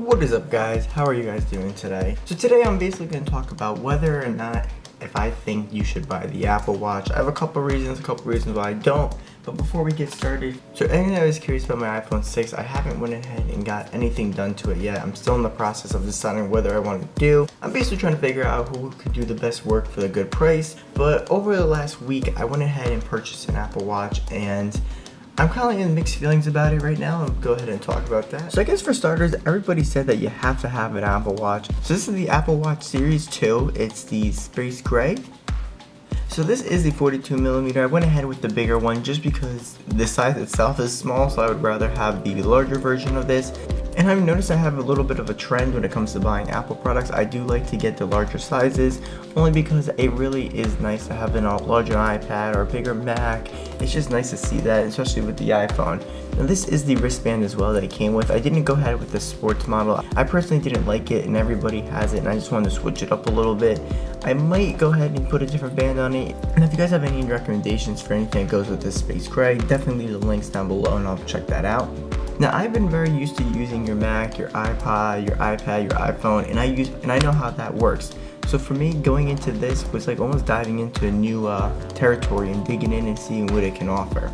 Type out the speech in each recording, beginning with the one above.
What is up, guys? How are you guys doing today? So today I'm basically going to talk about whether or not if I think you should buy the Apple Watch. I have a couple reasons why I don't. But before we get started, so anything that was curious about my iPhone 6, I haven't went ahead and got anything done to it yet. I'm still in the process of deciding whether I want to do. I'm basically trying to figure out who could do the best work for the good price. But over the last week, I went ahead and purchased an Apple Watch, and I'm kind of in mixed feelings about it right now. I'll go ahead and talk about that. So I guess for starters, everybody said that you have to have an Apple Watch. So this is the Apple Watch Series 2. It's the Space Gray. So this is the 42mm. I went ahead with the bigger one just because the size itself is small, so I would rather have the larger version of this. And I've noticed I have a little bit of a trend when it comes to buying Apple products. I do like to get the larger sizes, only because it really is nice to have a larger iPad or a bigger Mac. It's just nice to see that, especially with the iPhone. Now this is the wristband as well that it came with. I didn't go ahead with the sports model. I personally didn't like it, and everybody has it, and I just wanted to switch it up a little bit. I might go ahead and put a different band on it. And if you guys have any recommendations for anything that goes with this Space Gray, definitely leave the links down below and I'll check that out. Now I've been very used to using your Mac, your iPod, your iPad, your iPhone, and I know how that works. So for me, going into this was like almost diving into a new territory and digging in and seeing what it can offer.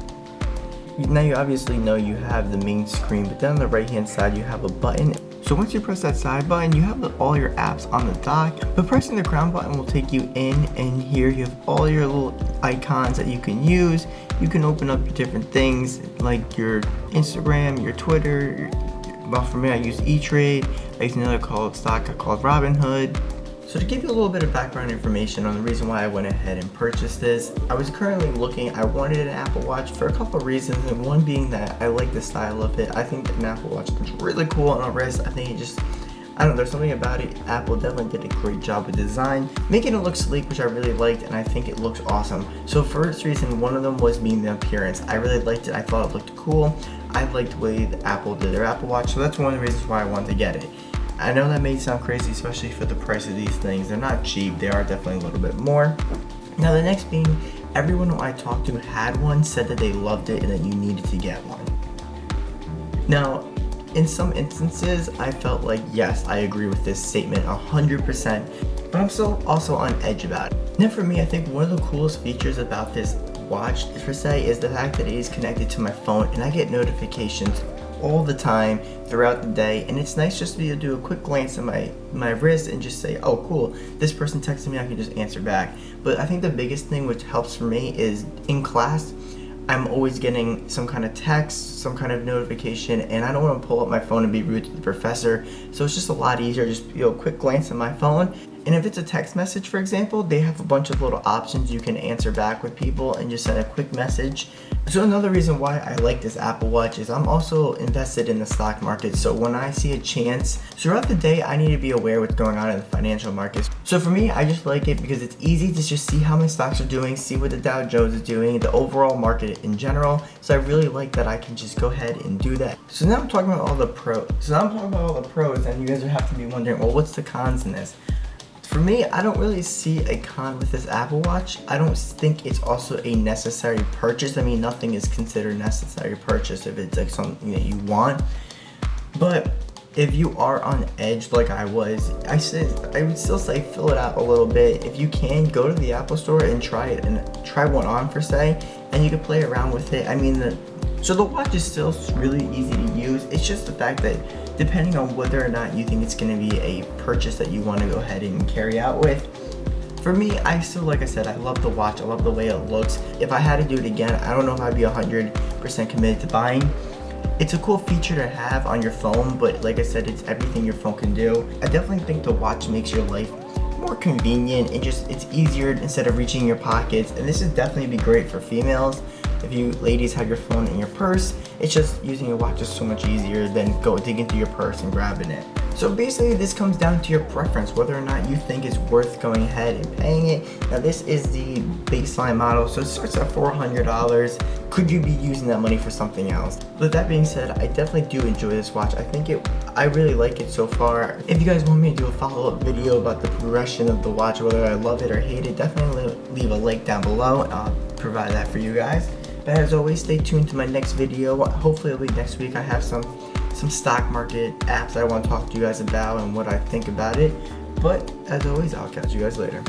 Now you obviously know you have the main screen, but then on the right hand side you have a button. So once you press that side button, you have all your apps on the dock, but pressing the crown button will take you in, and here you have all your little icons that you can use. You can open up your different things like your Instagram, your Twitter. Well, for me, I use E-Trade. I use another stock called Robinhood. So to give you a little bit of background information on the reason why I went ahead and purchased this, I was currently looking, I wanted an Apple Watch for a couple of reasons, and one being that I like the style of it. I think that an Apple Watch looks really cool on a wrist. I think it just, I don't know, there's something about it. Apple definitely did a great job with design, making it look sleek, which I really liked, and I think it looks awesome. So first reason, one of them was being the appearance. I really liked it. I thought it looked cool. I liked the way that Apple did their Apple Watch, so that's one of the reasons why I wanted to get it. I know that may sound crazy, especially for the price of these things. They're not cheap, they are definitely a little bit more. Now the next being, everyone who I talked to had one, said that they loved it and that you needed to get one. Now, in some instances, I felt like, yes, I agree with this statement 100%, but I'm still also on edge about it. Now for me, I think one of the coolest features about this watch, per se, is the fact that it is connected to my phone, and I get notifications all the time throughout the day, and it's nice just to be able to do a quick glance at my wrist and just say, oh cool, this person texted me, I can just answer back. But I think the biggest thing which helps for me is in class, I'm always getting some kind of text, some kind of notification, and I don't want to pull up my phone and be rude to the professor, so it's just a lot easier just a quick glance at my phone. And if it's a text message, for example, they have a bunch of little options you can answer back with people and just send a quick message. So another reason why I like this Apple Watch is I'm also invested in the stock market. So when I see a chance, throughout the day, I need to be aware what's going on in the financial markets. So for me, I just like it because it's easy to just see how my stocks are doing, see what the Dow Jones is doing, the overall market in general. So I really like that I can just go ahead and do that. So now I'm talking about all the pros. And you guys would have to be wondering, well, what's the cons in this? For me, I don't really see a con with this Apple Watch. I don't think it's also a necessary purchase. I mean, nothing is considered a necessary purchase if it's like something that you want. But if you are on edge like I was, I would still say fill it out a little bit. If you can, go to the Apple Store and try it, and try one on per se, and you can play around with it. I mean, so the watch is still really easy to use. It's just the fact that depending on whether or not you think it's going to be a purchase that you want to go ahead and carry out with. For me, I still, like I said, I love the watch. I love the way it looks. If I had to do it again, I don't know if I'd be 100% committed to buying. It's a cool feature to have on your phone, but like I said, it's everything your phone can do. I definitely think the watch makes your life more convenient and it's easier instead of reaching your pockets. And this is definitely be great for females. If you ladies have your phone in your purse, it's just using your watch is so much easier than go dig into your purse and grabbing it. So basically this comes down to your preference, whether or not you think it's worth going ahead and paying it. Now this is the baseline model, so it starts at $400. Could you be using that money for something else? With that being said, I definitely do enjoy this watch. I really like it so far. If you guys want me to do a follow-up video about the progression of the watch, whether I love it or hate it, definitely leave a link down below and I'll provide that for you guys. But as always, stay tuned to my next video. Hopefully it'll be next week. I have some some stock market apps I want to talk to you guys about and what I think about it. But as always, I'll catch you guys later.